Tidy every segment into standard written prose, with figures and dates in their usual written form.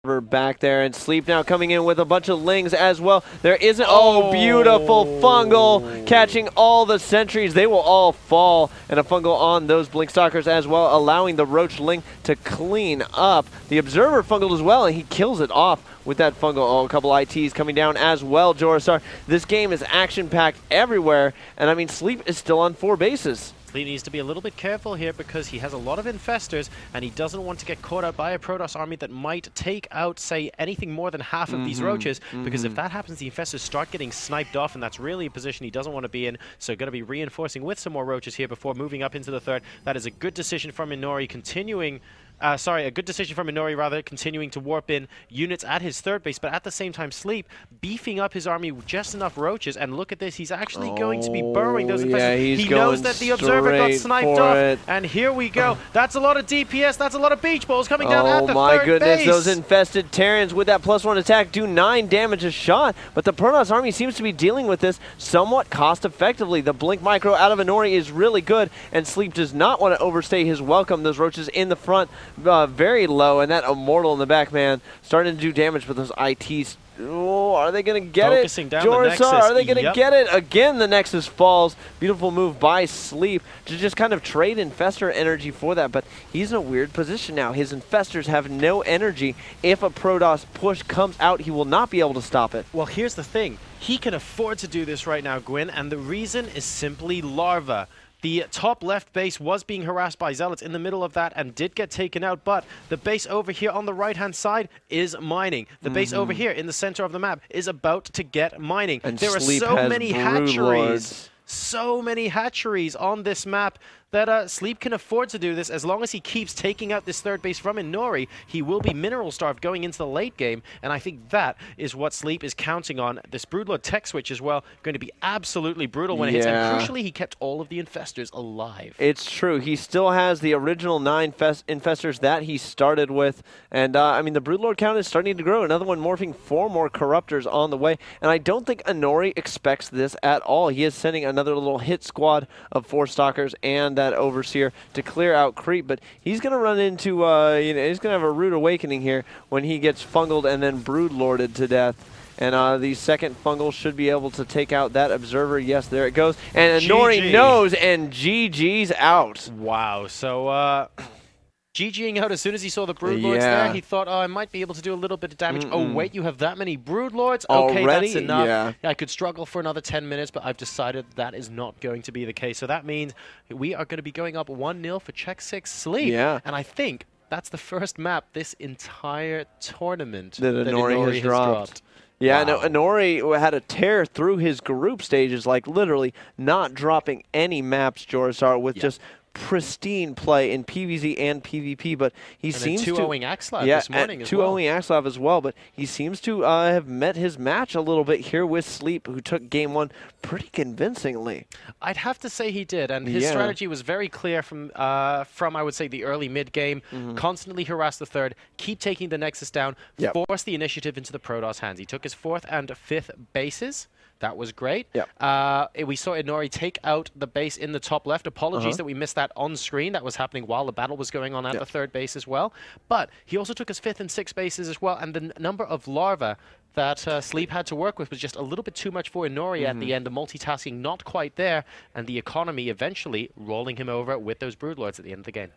back there, and Sleep now coming in with a bunch of lings as well. There isn't, oh, beautiful fungal catching all the sentries. They will all fall, and a fungal on those blink stalkers as well, allowing the roach ling to clean up. The observer fungal as well, and he kills it off with that fungal. Oh, a couple ITs coming down as well, JoRoSaR. This game is action-packed everywhere, and I mean, Sleep is still on 4 bases. Sleep needs to be a little bit careful here because he has a lot of infestors and he doesn't want to get caught out by a Protoss army that might take out, say, anything more than half of these roaches, because if that happens, the infestors start getting sniped off, and that's really a position he doesn't want to be in. So going to be reinforcing with some more roaches here before moving up into the third. That is a good decision from Inori, continuing... a good decision from Inori, rather, continuing to warp in units at his third base, but at the same time, Sleep beefing up his army with just enough roaches, and look at this, he's actually going to be burrowing those infestors. He knows that the observer got sniped off, and here we go. That's a lot of DPS, that's a lot of beach balls coming down at the third base. Oh my goodness, those infested Terrans with that +1 attack do 9 damage a shot, but the Protoss army seems to be dealing with this somewhat cost-effectively. The Blink Micro out of Inori is really good, and Sleep does not want to overstay his welcome. Those roaches in the front, very low, and that Immortal in the back, man, starting to do damage, but those ITs, oh, are they going to get Focusing it? Down the Nexus. Are they going to get it? Again, the Nexus falls. Beautiful move by Sleep to just kind of trade Infestor energy for that, but he's in a weird position now. His Infestors have no energy. If a Protoss push comes out, he will not be able to stop it. Well, here's the thing. He can afford to do this right now, Gwyn, and the reason is simply Larva. The top left base was being harassed by Zealots in the middle of that and did get taken out, but the base over here on the right-hand side is mining. The base over here in the center of the map is about to get mining. And there are so many hatcheries. So many hatcheries on this map that Sleep can afford to do this. As long as he keeps taking out this third base from Inori, he will be mineral starved going into the late game, and I think that is what Sleep is counting on. This Broodlord tech switch as well, going to be absolutely brutal when it hits, and crucially, he kept all of the infestors alive. It's true. He still has the original 9 infestors that he started with, and I mean, the Broodlord count is starting to grow. Another one morphing, 4 more Corruptors on the way, and I don't think Inori expects this at all. He is sending another little hit squad of 4 Stalkers and that Overseer to clear out creep, but he's going to run into, you know, he's going to have a rude awakening here when he gets fungled and then Broodlorded to death. And the second fungal should be able to take out that observer. Yes, there it goes. And Inori knows, and GG's out. Wow. So, GGing out as soon as he saw the Broodlords there. He thought, oh, I might be able to do a little bit of damage. Oh, wait, you have that many Broodlords? Okay, that's enough. Yeah, I could struggle for another 10 minutes, but I've decided that is not going to be the case. So that means we are going to be going up 1-0 for x6Sleep. Yeah. And I think that's the first map this entire tournament that Inori has dropped. Yeah, no, Inori had a tear through his group stages, like literally not dropping any maps, JoRoSaR, with just pristine play in PvZ and PvP, but he seems to 2-0ing Axlav this morning as well. 2-0ing Axlav as well, but he seems to have met his match a little bit here with Sleep, who took game 1 pretty convincingly. I'd have to say he did, and his strategy was very clear from I would say the early mid game. Constantly harass the third, keep taking the Nexus down, force the initiative into the Protoss hands. He took his 4th and 5th bases. That was great. We saw Inori take out the base in the top left. Apologies that we missed that on screen. That was happening while the battle was going on at the third base as well. But he also took his 5th and 6th bases as well. And the number of larvae that Sleep had to work with was just a little bit too much for Inori at the end. The multitasking not quite there. And the economy eventually rolling him over with those Broodlords at the end of the game.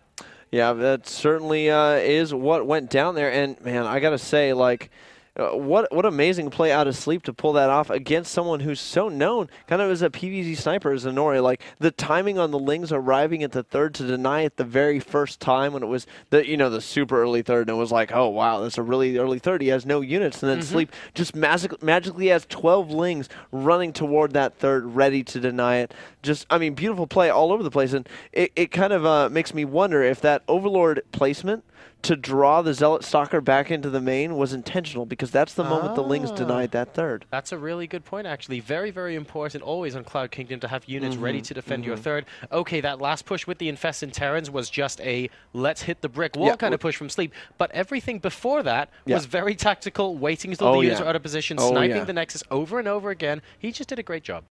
Yeah, that certainly is what went down there. And, man, I got to say, like... what amazing play out of Sleep to pull that off against someone who's so known kind of as a PvZ sniper as Inori. Like the timing on the lings arriving at the third to deny it the very first time when it was the the super early third, and it was like, oh wow, that's a really early third. He has no units, and then Sleep just magically has 12 lings running toward that third, ready to deny it. Just, I mean, beautiful play all over the place, and it kind of makes me wonder if that Overlord placement to draw the Zealot Stalker back into the main was intentional, because that's the moment the lings denied that third. That's a really good point, actually. Very, very important always on Cloud Kingdom to have units ready to defend your third. Okay, that last push with the Infested Terrans was just a let's hit the brick wall kind of push from Sleep, but everything before that was very tactical, waiting until the units are out of position, sniping the Nexus over and over again. He just did a great job.